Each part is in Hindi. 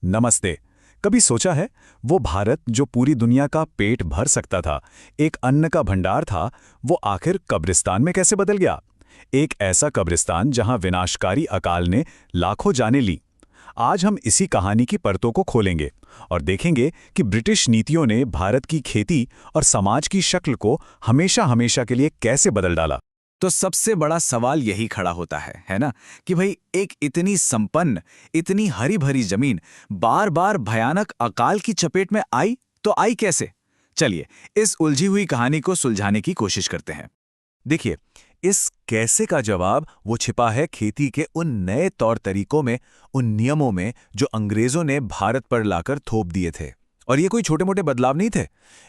नमस्ते। कभी सोचा है वो भारत जो पूरी दुनिया का पेट भर सकता था, एक अन्न का भंडार था, वो आखिर कब्रिस्तान में कैसे बदल गया? एक ऐसा कब्रिस्तान जहां विनाशकारी अकाल ने लाखों जानें ली। आज हम इसी कहानी की परतों को खोलेंगे और देखेंगे कि ब्रिटिश नीतियों ने भारत की खेती और समाज की शक्ल को हमेशा हमेशा के लिए कैसे बदल डाला। तो सबसे बड़ा सवाल यही खड़ा होता है ना? कि भाई एक इतनी संपन्न, इतनी हरी भरी जमीन बार बार भयानक अकाल की चपेट में आई तो आई कैसे? चलिए इस उलझी हुई कहानी को सुलझाने की कोशिश करते हैं। देखिए, इस कैसे का जवाब वो छिपा है खेती के उन नए तौर तरीकों में, उन नियमों में जो अंग्रेजों ने भारत पर लाकर थोप दिए थे। और ये कोई छोटे मोटे बदलाव नहीं थे।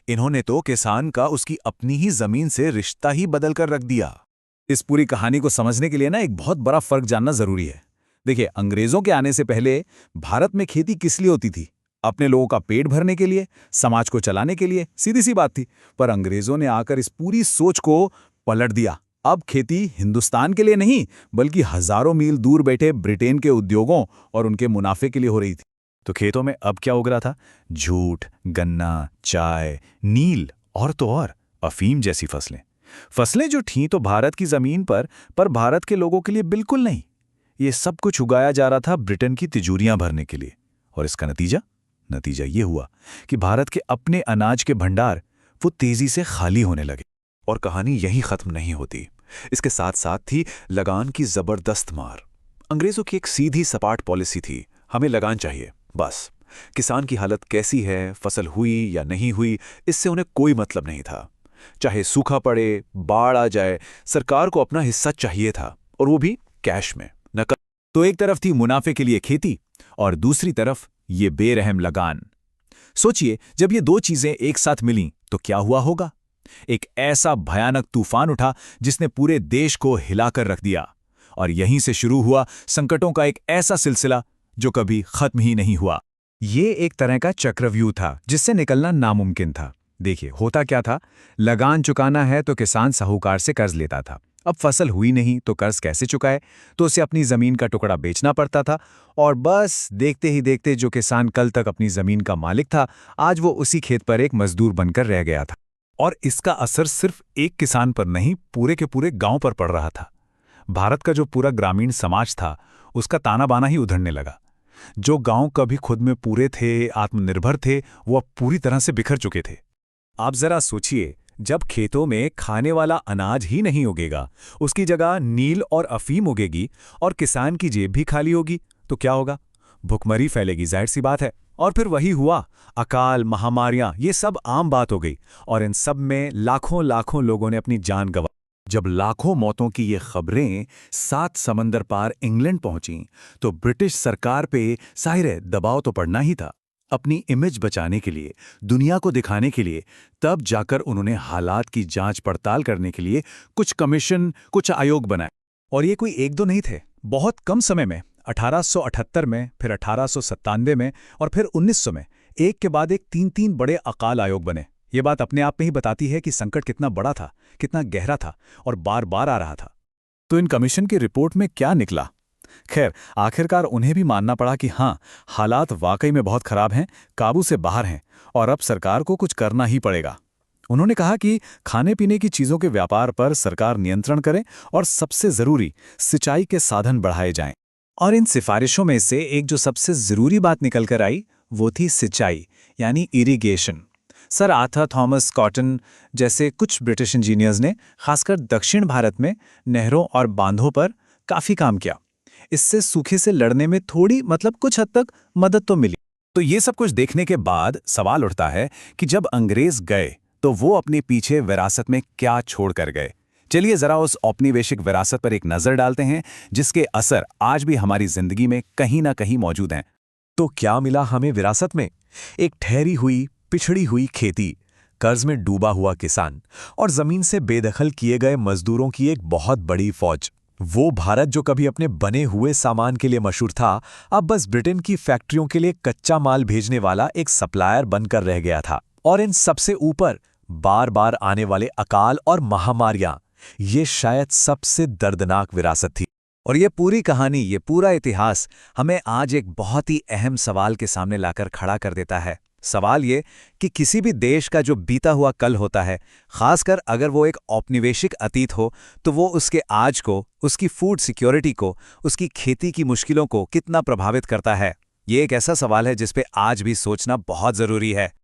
इन्होंने तो किसान का उसकी अपनी ही जमीन से रिश्ता ही बदल कर रख दिया। इस पूरी कहानी को समझने के लिए ना एक बहुत बड़ा फर्क जानना जरूरी है। देखिए, अंग्रेजों के आने से पहले भारत में खेती किस लिए होती थी? अपने लोगों का पेट भरने के लिए, समाज को चलाने के लिए, सीधी सी बात थी। पर अंग्रेजों ने आकर इस पूरी सोच को पलट दिया। अब खेती हिंदुस्तान के लिए नहीं, बल्कि हजारों मील दूर बैठे ब्रिटेन के उद्योगों और उनके मुनाफे के लिए हो रही थी। तो खेतों में अब क्या उग रहा था? जूट, गन्ना, चाय, नील और तो और अफीम जैसी फसलें। फसलें जो थीं तो भारत की जमीन पर भारत के लोगों के लिए बिल्कुल नहीं। ये सब कुछ उगाया जा रहा था ब्रिटेन की तिजोरियां भरने के लिए। और इसका नतीजा ये हुआ कि भारत के अपने अनाज के भंडार वो तेजी से खाली होने लगे। और कहानी यहीं खत्म नहीं होती। इसके साथ साथ थी लगान की जबरदस्त मार। अंग्रेजों की एक सीधी सपाट पॉलिसी थी, हमें लगान चाहिए बस। किसान की हालत कैसी है, फसल हुई या नहीं हुई, इससे उन्हें कोई मतलब नहीं था। चाहे सूखा पड़े, बाढ़ आ जाए, सरकार को अपना हिस्सा चाहिए था, और वो भी कैश में, नकद। तो एक तरफ थी मुनाफे के लिए खेती और दूसरी तरफ ये बेरहम लगान। सोचिए, जब ये दो चीजें एक साथ मिलीं तो क्या हुआ होगा? एक ऐसा भयानक तूफान उठा जिसने पूरे देश को हिलाकर रख दिया। और यहीं से शुरू हुआ संकटों का एक ऐसा सिलसिला जो कभी खत्म ही नहीं हुआ। ये एक तरह का चक्रव्यूह था जिससे निकलना नामुमकिन था। देखिए, होता क्या था, लगान चुकाना है तो किसान साहूकार से कर्ज लेता था। अब फसल हुई नहीं तो कर्ज कैसे चुकाए? तो उसे अपनी जमीन का टुकड़ा बेचना पड़ता था। और बस देखते ही देखते जो किसान कल तक अपनी जमीन का मालिक था, आज वो उसी खेत पर एक मजदूर बनकर रह गया था। और इसका असर सिर्फ एक किसान पर नहीं, पूरे के पूरे गांव पर पड़ रहा था। भारत का जो पूरा ग्रामीण समाज था, उसका ताना बाना ही उधड़ने लगा। जो गांव कभी खुद में पूरे थे, आत्मनिर्भर थे, वो अब पूरी तरह से बिखर चुके थे। आप जरा सोचिए, जब खेतों में खाने वाला अनाज ही नहीं उगेगा, उसकी जगह नील और अफीम उगेगी और किसान की जेब भी खाली होगी, तो क्या होगा? भुखमरी फैलेगी, जाहिर सी बात है। और फिर वही हुआ, अकाल, महामारियां, ये सब आम बात हो गई। और इन सब में लाखों लाखों लोगों ने अपनी जान गंवा। जब लाखों मौतों की ये खबरें 7 समंदर पार इंग्लैंड पहुंचीं, तो ब्रिटिश सरकार पे जाहिर है दबाव तो पड़ना ही था। अपनी इमेज बचाने के लिए, दुनिया को दिखाने के लिए, तब जाकर उन्होंने हालात की जांच पड़ताल करने के लिए कुछ कमीशन, कुछ आयोग बनाए। और ये कोई एक दो नहीं थे, बहुत कम समय में 1878 में, फिर 1897 में और फिर 1900 में एक के बाद एक 3-3 बड़े अकाल आयोग बने। ये बात अपने आप में ही बताती है कि संकट कितना बड़ा था, कितना गहरा था और बार बार आ रहा था। तो इन कमीशन की रिपोर्ट में क्या निकला? खैर, आखिरकार उन्हें भी मानना पड़ा कि हाँ, हालात वाकई में बहुत खराब हैं, काबू से बाहर हैं और अब सरकार को कुछ करना ही पड़ेगा। उन्होंने कहा कि खाने पीने की चीज़ों के व्यापार पर सरकार नियंत्रण करे और सबसे ज़रूरी, सिंचाई के साधन बढ़ाए जाएं। और इन सिफारिशों में से एक जो सबसे ज़रूरी बात निकल कर आई, वो थी सिंचाई, यानी irrigation. Sir Arthur Thomas cotton जैसे कुछ ब्रिटिश इंजीनियर्स ने खासकर दक्षिण भारत में नहरों और बांधों पर काफ़ी काम किया। इससे सूखे से लड़ने में थोड़ी, मतलब कुछ हद तक मदद तो मिली। तो ये सब कुछ देखने के बाद सवाल उठता है कि जब अंग्रेज गए तो वो अपने पीछे विरासत में क्या छोड़ कर गए। चलिए जरा उस औपनिवेशिक विरासत पर एक नजर डालते हैं, जिसके असर आज भी हमारी जिंदगी में कहीं ना कहीं मौजूद हैं। तो क्या मिला हमें विरासत में? एक ठहरी हुई, पिछड़ी हुई खेती, कर्ज में डूबा हुआ किसान और जमीन से बेदखल किए गए मजदूरों की एक बहुत बड़ी फौज। वो भारत जो कभी अपने बने हुए सामान के लिए मशहूर था, अब बस ब्रिटेन की फैक्ट्रियों के लिए कच्चा माल भेजने वाला एक सप्लायर बनकर रह गया था। और इन सबसे ऊपर बार बार आने वाले अकाल और महामारियां, ये शायद सबसे दर्दनाक विरासत थी। और ये पूरी कहानी, ये पूरा इतिहास हमें आज एक बहुत ही अहम सवाल के सामने लाकर खड़ा कर देता है। सवाल ये कि किसी भी देश का जो बीता हुआ कल होता है, खासकर अगर वो एक औपनिवेशिक अतीत हो, तो वो उसके आज को, उसकी फूड सिक्योरिटी को, उसकी खेती की मुश्किलों को कितना प्रभावित करता है। ये एक ऐसा सवाल है जिस पे आज भी सोचना बहुत ज़रूरी है।